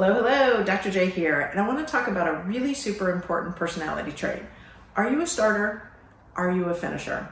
Hello, hello, Dr. J here, and I want to talk about a really super important personality trait. Are you a starter? Are you a finisher?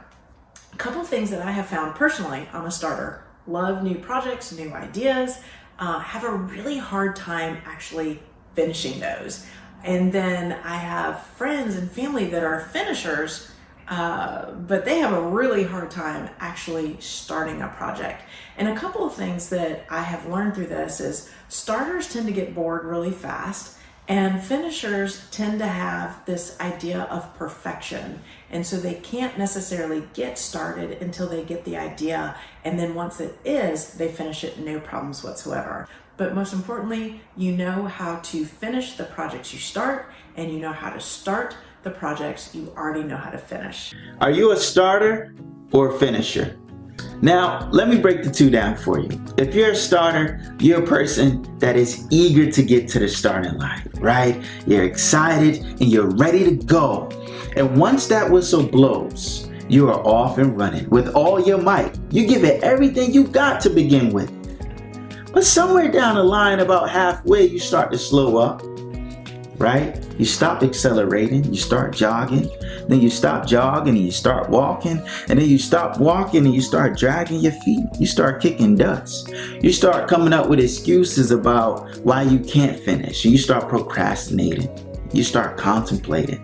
A couple of things that I have found personally, I'm a starter. Love new projects, new ideas, have a really hard time actually finishing those. And then I have friends and family that are finishers, but they have a really hard time actually starting a project. And a couple of things that I have learned through this is starters tend to get bored really fast, and finishers tend to have this idea of perfection. And so they can't necessarily get started until they get the idea. And then once it is, they finish it, no problems whatsoever. But most importantly, you know how to finish the projects you start, and you know how to start the projects you already know how to finish. Are you a starter or a finisher? Now, let me break the two down for you. If you're a starter, you're a person that is eager to get to the starting line, right? You're excited and you're ready to go. And once that whistle blows, you are off and running with all your might. You give it everything you got to begin with. But somewhere down the line, about halfway, you start to slow up, right? You stop accelerating, you start jogging, then you stop jogging and you start walking, and then you stop walking and you start dragging your feet. You start kicking dust. You start coming up with excuses about why you can't finish. You start procrastinating. You start contemplating.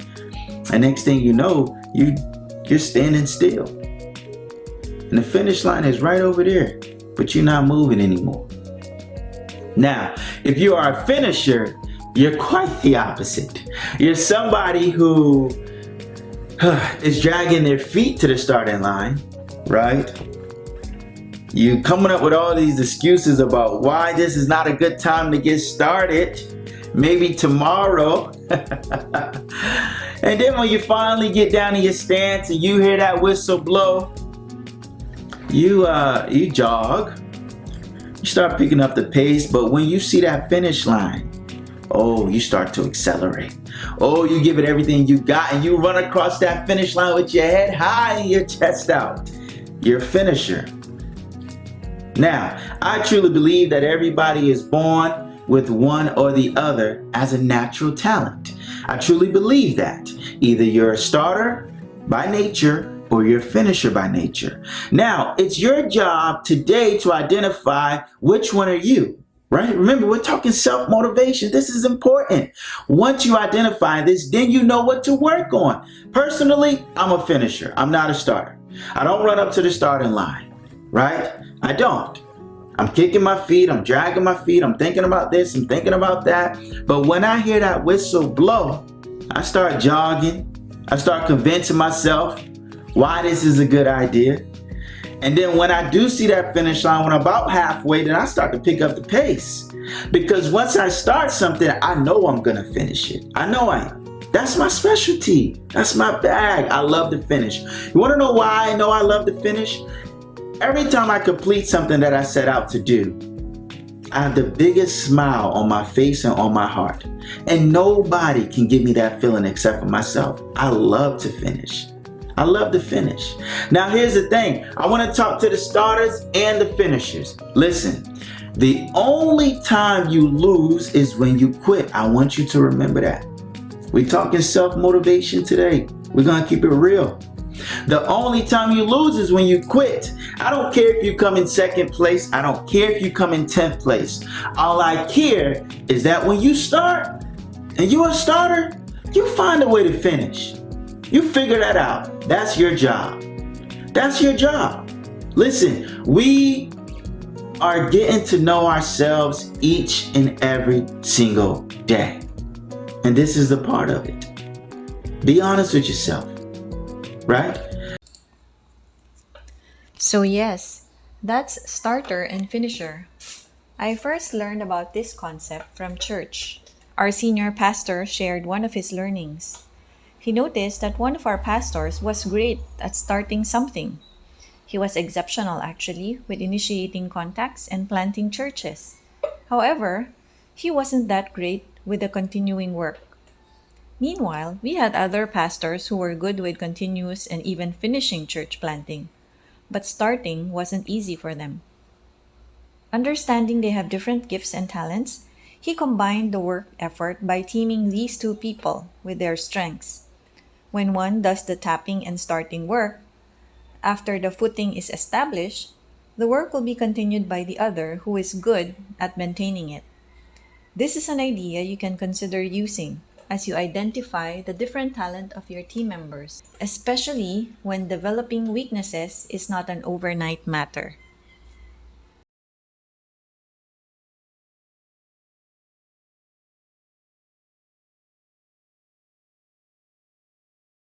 And next thing you know, you're standing still. And the finish line is right over there, but you're not moving anymore. Now, if you are a finisher, you're quite the opposite. You're somebody who is dragging their feet to the starting line, right? You coming up with all these excuses about why this is not a good time to get started. Maybe tomorrow. And then when you finally get down to your stance and you hear that whistle blow, you jog. You start picking up the pace, but when you see that finish line, oh, you start to accelerate. Oh, you give it everything you got and you run across that finish line with your head high and your chest out. You're a finisher. Now, I truly believe that everybody is born with one or the other as a natural talent. I truly believe that. Either you're a starter by nature or you're a finisher by nature. Now, it's your job today to identify which one are you. Right? Remember, we're talking self-motivation. This is important. Once you identify this, then you know what to work on. Personally, I'm a finisher. I'm not a starter. I don't run up to the starting line, right? I don't. I'm kicking my feet. I'm dragging my feet. I'm thinking about this. I'm thinking about that. But when I hear that whistle blow, I start jogging. I start convincing myself why this is a good idea. And then when I do see that finish line, when I'm about halfway, then I start to pick up the pace. Because once I start something, I know I'm going to finish it. I know I am. That's my specialty. That's my bag. I love to finish. You want to know why I know I love to finish? Every time I complete something that I set out to do, I have the biggest smile on my face and on my heart. And nobody can give me that feeling except for myself. I love to finish. I love to finish. Now, here's the thing. I want to talk to the starters and the finishers. Listen, the only time you lose is when you quit. I want you to remember that. We're talking self-motivation today. We're going to keep it real. The only time you lose is when you quit. I don't care if you come in second place. I don't care if you come in 10th place. All I care is that when you start and you're a starter, you find a way to finish. You figure that out. That's your job. That's your job. Listen, we are getting to know ourselves each and every single day. And this is a part of it. Be honest with yourself, right? So yes, that's starter and finisher. I first learned about this concept from church. Our senior pastor shared one of his learnings. He noticed that one of our pastors was great at starting something. He was exceptional actually with initiating contacts and planting churches. However, he wasn't that great with the continuing work. Meanwhile, we had other pastors who were good with continuous and even finishing church planting, but starting wasn't easy for them. Understanding they have different gifts and talents, He combined the work effort by teaming these two people with their strengths. When one does the tapping and starting work, after the footing is established, the work will be continued by the other who is good at maintaining it. This is an idea you can consider using as you identify the different talent of your team members, especially when developing weaknesses is not an overnight matter.